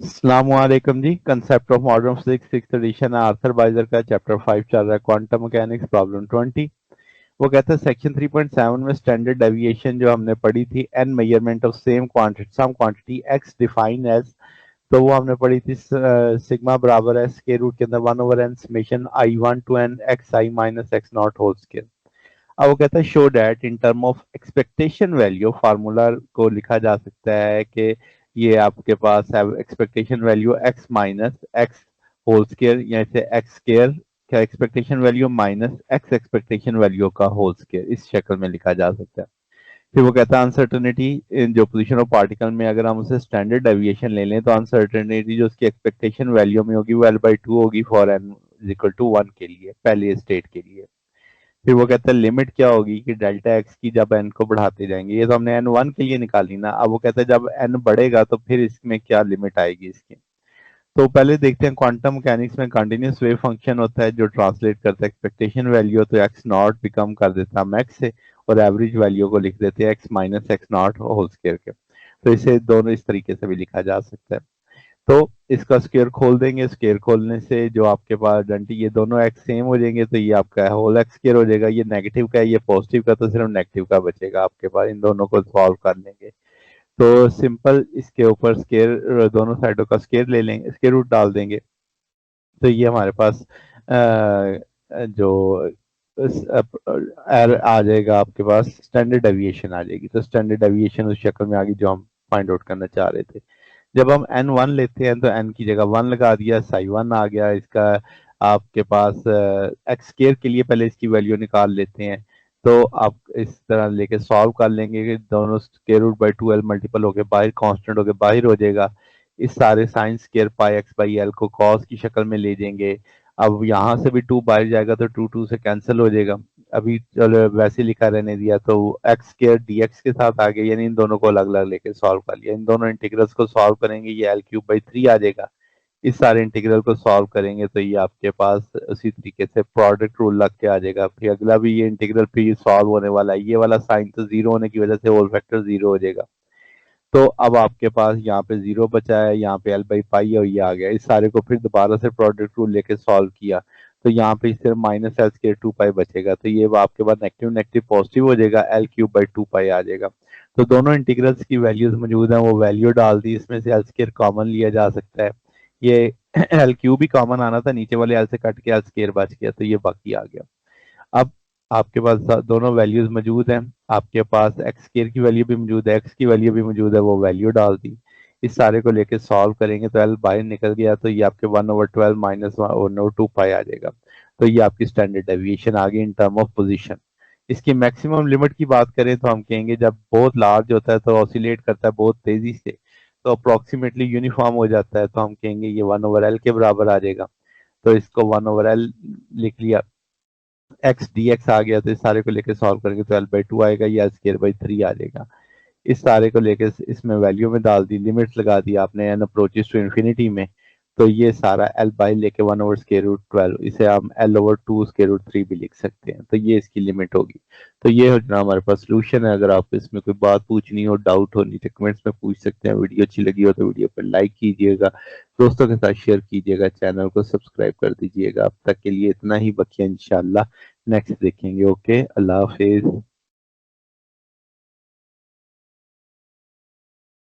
अस्सलामुअलैकुम जी। Concept of modern physics six edition Arthur Beiser का चैप्टर 5 चल रहा है, क्वांटम मैकेनिक्स, प्रॉब्लम 20। वो कहता है सेक्शन 3.7 में स्टैंडर्ड डेविएशन जो हमने पढ़ी थी, n measurement of same quantity some quantity x define as, तो वो हमने पढ़ी थी सिग्मा बराबर है स्क्वायर रूट के अंदर 1/n summation i1 to n x i minus x not whole square. अब वो कहता है show that in term of expectation value, formula को लिखा जा सकता है कि ये आपके पास है expectation value x minus x whole square, या इसे एक्स स्क्वायर का expectation value minus x expectation value का होल स्क्वायर, इस शक्ल में लिखा जा सकता है। फिर वो कहता है अनसर्टेनिटी इन जो पोजीशन ऑफ पार्टिकल में अगर हम उसे स्टैंडर्ड डेविएशन ले लें तो अनसर्टेनिटी जो उसकी एक्सपेक्टेशन वैल्यू में होगी वो L/2 होगी फॉर n इक्वल टू 1 के लिए, पहले स्टेट के लिए। फिर वो कहता है लिमिट क्या होगी कि डेल्टा एक्स की जब एन को बढ़ाते जाएंगे, ये तो हमने n1 के लिए निकाली ना। अब वो कहता है जब एन बढ़ेगा तो फिर इसमें क्या लिमिट आएगी इसकी। तो पहले देखते हैं क्वांटम मैकेनिक्स में कंटिन्यूस वेव फंक्शन होता है जो ट्रांसलेट करता है एक्सपेक्टेशन वैल्यू, तो एक्स नॉट बिकम कर देता हम एक्स से, और एवरेज वैल्यू को लिख देते हैं x minus x not whole square के। तो इसे दोनों इस तरीके से भी लिखा जा सकता है। तो इसका स्क्वायर खोल देंगे, स्क्वायर खोलने से जो आपके पास डंटी, ये दोनों एक्स सेम हो जाएंगे, तो ये आपका होल एक्स स्क्वायर हो जाएगा। ये नेगेटिव का है, ये पॉजिटिव का, तो सिर्फ नेगेटिव का बचेगा आपके पास। इन दोनों को सॉल्व कर लेंगे तो सिंपल इसके ऊपर स्क्वायर, दोनों साइडों का स्क्वायर ले लेंगे, स्क्वायर रूट डाल देंगे। तो ये हमारे पास जो एर आ जाएगा, आपके पास स्टैंडर्ड डेविएशन आ जाएगी। तो स्टैंडर्ड डेविएशन उस शक्ल में आ गई जो हम फाइंड आउट करना चाह रहे थे। जब हम n1 लेते हैं तो n की जगह 1 लगा दिया, साई 1 आ गया इसका। आपके पास एक्स स्केयर के लिए पहले इसकी वैल्यू निकाल लेते हैं। तो आप इस तरह लेके सॉल्व कर लेंगे कि दोनों square root by 2l multiple होके बाहर कांस्टेंट होके बाहर हो जाएगा। इस सारे sine square pi x by L को कॉस की शक्ल में ले जाएंगे। अब यहाँ से भी 2 बाहर जाएगा तो 2 से कैंसिल हो जाएगा। अभी चलो वैसे लिखा रहने दिया, तो एक्स स्केयर डी एक्स के साथ आ गया, यानी इन दोनों को अलग अलग लेके सॉल्व कर लिया। इन दोनों इंटीग्रल्स को सॉल्व करेंगे, ये L³/3 आ जाएगा। इस सारे इंटीग्रल को सॉल्व करेंगे तो ये आपके पास उसी तरीके से प्रोडक्ट रूल लग के आ जाएगा। फिर अगला भी ये इंटीग्रल फिर सॉल्व होने वाला है, ये वाला साइन तो जीरो होने की वजह से होल फैक्टर जीरो हो जाएगा। तो अब आपके पास यहाँ पे जीरो बचा है, यहाँ पे L/पाई और ये आ गया। इस सारे को फिर दोबारा से प्रोडक्ट रूल लेके सॉल्व किया तो यहाँ पे सिर्फ माइनस एल स्केयर 2 पाई बचेगा। तो ये आपके पास नेगेटिव नेगेटिव पॉजिटिव हो जाएगा, L³/2 पाई आ जाएगा। तो दोनों इंटीग्रल्स की वैल्यूज मौजूद हैं, वो वैल्यू डाल दी। इसमें से एल स्केयर कॉमन लिया जा सकता है। ये L³ भी कॉमन आना था, नीचे वाले एल से कट के एल स्केयर बच गया, तो ये बाकी आ गया। अब आपके पास दोनों वैल्यूज मौजूद हैं। आपके पास एक्स स्क्वायर की वैल्यू भी मौजूद है, एक्स की वैल्यू भी मौजूद है, वो वैल्यू डाल दी। इस सारे को लेके सॉल्व करेंगे तो एल बाहर निकल गया, तो ये आपके 1/12 माइनस 1/2 पाई आ जाएगा। तो ये आपकी स्टैंडर्ड डेविएशन आ गई इन टर्म ऑफ पोजीशन। इसकी मैक्सिमम लिमिट की बात करें तो हम कहेंगे जब बहुत लार्ज होता है तो ऑसिलेट करता है बहुत तेजी से, तो अप्रोक्सीमेटली यूनिफॉर्म हो जाता है, तो हम कहेंगे ये 1/L के बराबर आ जाएगा। तो इसको 1/L लिख लिया। एक्स डी एक्स आ गया, तो इस सारे को लेके सॉल्व करेंगे तो L/2 आएगा, या L²/3 आ जाएगा। इस सारे को लेके इसमें वैल्यू में डाल दी, लिमिट्स लगा दी आपने एन अप्रोचेस टू इन्फिनिटी में। तो ये सारा एल बाई लेके 1/√12, इसे हम L/2√3 भी लिख सकते हैं। तो ये इसकी लिमिट होगी। तो ये हो जाना हमारे पास सोल्यूशन है। अगर आप इसमें कोई बात पूछनी हो, डाउट हो, नीचे कमेंट्स में पूछ सकते हैं। वीडियो अच्छी लगी हो तो वीडियो पर लाइक कीजिएगा, दोस्तों के साथ शेयर कीजिएगा, चैनल को सब्सक्राइब कर दीजिएगा। अब तक के लिए इतना ही, बकिया इंशाल्लाह नेक्स्ट देखेंगे। ओके, अल्लाह हाफिज।